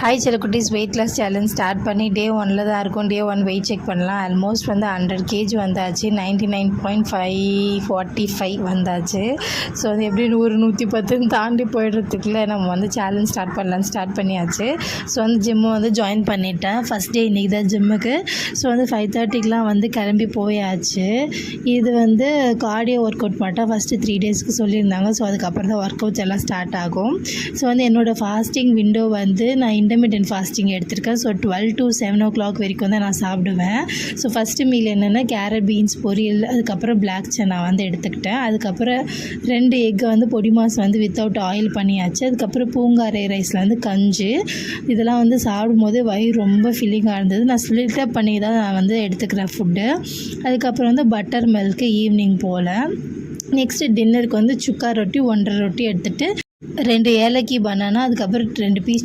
Hi செல்லக்குட்டீஸ், weight loss challenge start பண்ணி day 1ல் தான் இருக்கும். டே 1 வெயிட் செக் பண்ணலாம். ஆல்மோஸ்ட் 100 kg வந்தாச்சு. 99.545 வந்தாச்சு. ஸோ அது எப்படி 110 தாண்டி போய்டுறதுக்குள்ள நம்ம சேலஞ்ச் ஸ்டார்ட் பண்ணியாச்சு. ஸோ ஜிம்மு ஜாயின் பண்ணிட்டேன். ஃபஸ்ட் டே இன்றைக்கி தான் ஜிம்முக்கு. ஸோ 5:30க்கெலாம் கிளம்பி போயாச்சு. இது கார்டியோ ஒர்க் அவுட் மட்டும் ஃபஸ்ட்டு 3 daysக்கு சொல்லியிருந்தாங்க. ஸோ அதுக்கப்புறம் தான் ஒர்க் அவுட்ஸ் எல்லாம் ஸ்டார்ட் ஆகும். ஸோ என்னோடய ஃபாஸ்டிங் விண்டோ நான் இன்டர்மீடியன்ட் ஃபாஸ்டிங் எடுத்திருக்கேன். ஸோ 12 to 7 o'clock வரைக்கும் தான் நான் சாப்பிடுவேன். ஸோ ஃபஸ்ட்டு மீல் என்னென்னா கேரட் பீன்ஸ் பொரியல், அதுக்கப்புறம் பிளாக் சன்னா எடுத்துக்கிட்டேன். அதுக்கப்புறம் 2 எக்கு பொடி மாஸ் வித்தவுட் ஆயில் பண்ணியாச்சு. அதுக்கப்புறம் பூங்காரை ரைஸில் கஞ்சி, இதெல்லாம் சாப்பிடும்போது வயிறு ரொம்ப ஃபில்லிங்காக இருந்தது. நான் ஸ்ப்ளிட் பண்ணி தான் நான் எடுத்துக்கிறேன் ஃபுட்டு. அதுக்கப்புறம் பட்டர் மில்க்கு ஈவினிங் போல். நெக்ஸ்ட்டு டின்னருக்கு சுக்கா ரொட்டி 1.5 ரொட்டி எடுத்துகிட்டு 2 ஏலக்கி பனானா, அதுக்கப்புறம் 2 பீஸ்